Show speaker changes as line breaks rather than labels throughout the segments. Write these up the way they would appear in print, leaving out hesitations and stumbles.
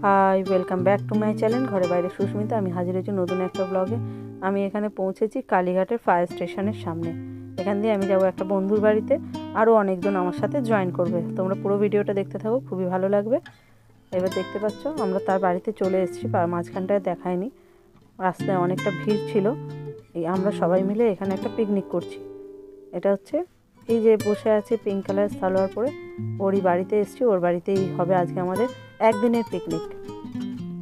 High, welcome back to my channel ঘরে বাইরে সুস্মিতা। আমি হাজির হয়েছি নতুন একটা ব্লগে। আমি এখানে পৌঁছেছি কালীঘাটের ফায়ার স্টেশনের সামনে। এখান দিয়ে আমি যাব একটা বন্ধুর বাড়িতে, আরও অনেকজন আমার সাথে জয়েন করবে। তোমরা পুরো ভিডিওটা দেখতে থাকো, খুবই ভালো লাগবে। এবার দেখতে পাচ্ছ আমরা তার বাড়িতে চলে এসেছি, মাঝখানটায় দেখায়নি, রাস্তায় অনেকটা ভিড় ছিল। আমরা সবাই মিলে এখানে একটা পিকনিক করছি। এটা হচ্ছে এই যে বসে আছে পিঙ্ক কালার সালোয়ার পরে, ওরই বাড়িতে এসেছি। ওর বাড়িতেই হবে আজকে আমাদের একদিনের পিকনিক।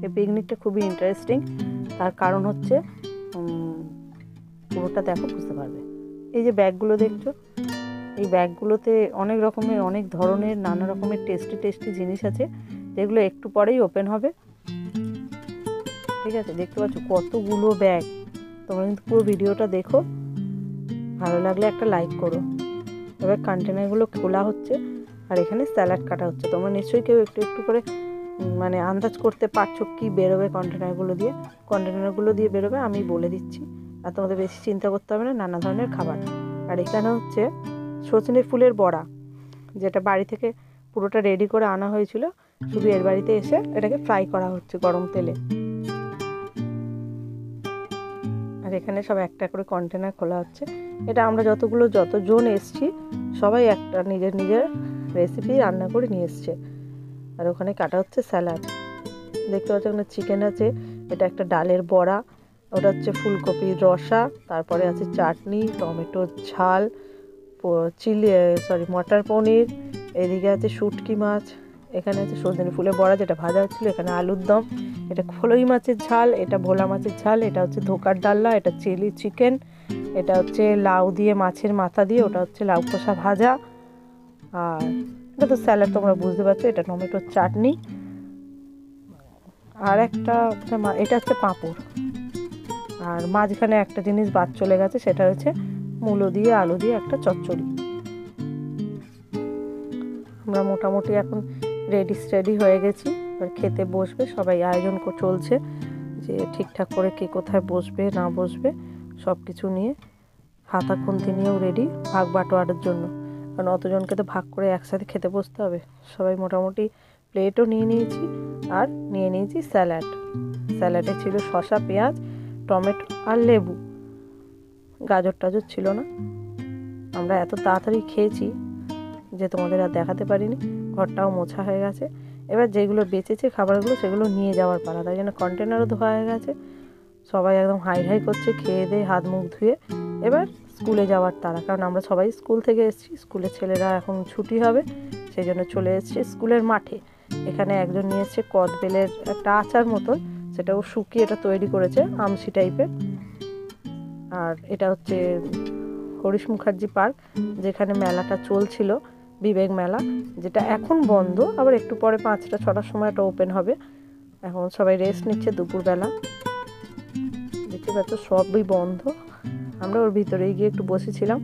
এই পিকনিকটা খুবই ইন্টারেস্টিং, তার কারণ হচ্ছে পুরোটা দেখো বুঝতে পারবে। এই যে ব্যাগগুলো দেখছো, এই ব্যাগগুলোতে অনেক রকমের অনেক ধরনের নানা রকমের টেস্টি জিনিস আছে, যেগুলো একটু পরেই ওপেন হবে। ঠিক আছে, দেখতে পাচ্ছ কতগুলো ব্যাগ। তোমরা কিন্তু পুরো ভিডিওটা দেখো, ভালো লাগলে একটা লাইক করো। এবার কন্টেনারগুলো খোলা হচ্ছে আর এখানে স্যালাড কাটা হচ্ছে। তোমরা নিশ্চয়ই কেউ একটু একটু করে মানে আন্দাজ করতে পারছো কি বেরোবে কন্টেনারগুলো দিয়ে বেরোবে, আমি বলে দিচ্ছি। আর তোমাদের বেশি চিন্তা করতে হবে না, নানা ধরনের খাবার। আর এখানে হচ্ছে সজনে ফুলের বড়া, যেটা বাড়ি থেকে পুরোটা রেডি করে আনা হয়েছিল, শুধু এর বাড়িতে এসে এটাকে ফ্রাই করা হচ্ছে গরম তেলে। আর এখানে সব একটা করে কন্টেনার খোলা হচ্ছে। এটা আমরা যতজন এসছি সবাই একটা নিজের রেসিপি রান্না করে নিয়ে এসছে। আর ওখানে কাটা হচ্ছে স্যালাড। দেখতে পাচ্ছ ওখানে চিকেন আছে, এটা একটা ডালের বড়া, ওটা হচ্ছে ফুলকপির রসা, তারপরে আছে চাটনি, টমেটোর ঝাল, মটর পনির, এদিকে আছে শুটকি মাছ, এখানে আছে সজনে ফুলের বড়া যেটা ভাজা হচ্ছিল, এখানে আলুর দম, এটা খোলই মাছের ঝাল, এটা ভোলা মাছের ঝাল, এটা হচ্ছে ধোকার ডাল্লা, এটা চিলি চিকেন, এটা হচ্ছে লাউ দিয়ে মাছের মাথা দিয়ে, ওটা হচ্ছে লাউ খোসা ভাজা, আর এটা তো স্যালাড তোমরা বুঝতে পারছো, এটা টমেটোর চাটনি, আর একটা এটা হচ্ছে পাঁপড়। আর মাঝখানে একটা জিনিস বাদ চলে গেছে, সেটা হচ্ছে মূলো দিয়ে আলু দিয়ে একটা চচ্চড়ি। আমরা মোটামুটি এখন রেডি হয়ে গেছি, এবার খেতে বসবে সবাই। আয়োজন চলছে যে ঠিকঠাক করে কে কোথায় বসবে না বসবে সব কিছু নিয়ে, হাতা খুন্তি নিয়েও রেডি ভাগ বাটোয়ারের জন্য, কারণ অতজনকে তো ভাগ করে একসাথে খেতে বসতে হবে। সবাই মোটামুটি প্লেটও নিয়ে নিয়েছি, আর নিয়ে নিয়েছি স্যালাডে ছিল শসা, পেঁয়াজ, টমেটো আর লেবু, গাজর টাজর ছিল না। আমরা এত তাড়াতাড়ি খেয়েছি যে তোমাদের আর দেখাতে পারিনি। ঘরটাও মোছা হয়ে গেছে। এবার যেগুলো বেঁচেছে খাবারগুলো সেগুলো নিয়ে যাওয়ার পালা, তাই জন্য কন্টেনারও ধোয়া হয়ে গেছে। সবাই একদম হাই করছে, খেয়ে দিয়ে হাত মুখ ধুয়ে এবার স্কুলে যাওয়ার তাড়া, কারণ আমরা সবাই স্কুল থেকে এসেছি। স্কুলের ছেলেরা এখন ছুটি হবে, সেই জন্য চলে এসেছি স্কুলের মাঠে। এখানে একজন নিয়ে এসছে কদবেলের একটা আচার মতন, সেটাও শুকিয়ে এটা তৈরি করেছে আমসি টাইপের। আর এটা হচ্ছে হরিশ মুখার্জি পার্ক, যেখানে মেলাটা চলছিল, বিবেক মেলা, যেটা এখন বন্ধ, আবার একটু পরে 5টা-6টার সময় এটা ওপেন হবে। এখন সবাই রেস্ট নিচ্ছে দুপুরবেলা। দেখতে পাচ্ছ সবই বন্ধ। আমরা ওর ভিতরেই গিয়ে একটু বসেছিলাম,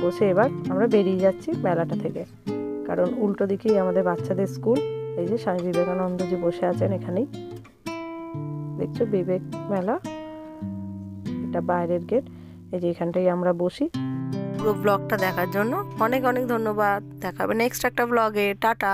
বসে এবার আমরা বেরিয়ে যাচ্ছি মেলাটা থেকে, কারণ উল্টো দিকেই আমাদের বাচ্চাদের স্কুল। এই যে স্বামী বিবেকানন্দ যে বসে আছেন এখানেই, দেখছো বিবেক মেলা, এটা বাইরের গেট। এই যে এখানটাই আমরা বসি। পুরো ব্লগটা দেখার জন্য অনেক ধন্যবাদ। দেখা হবে নেক্সট একটা ব্লগে। টাটা।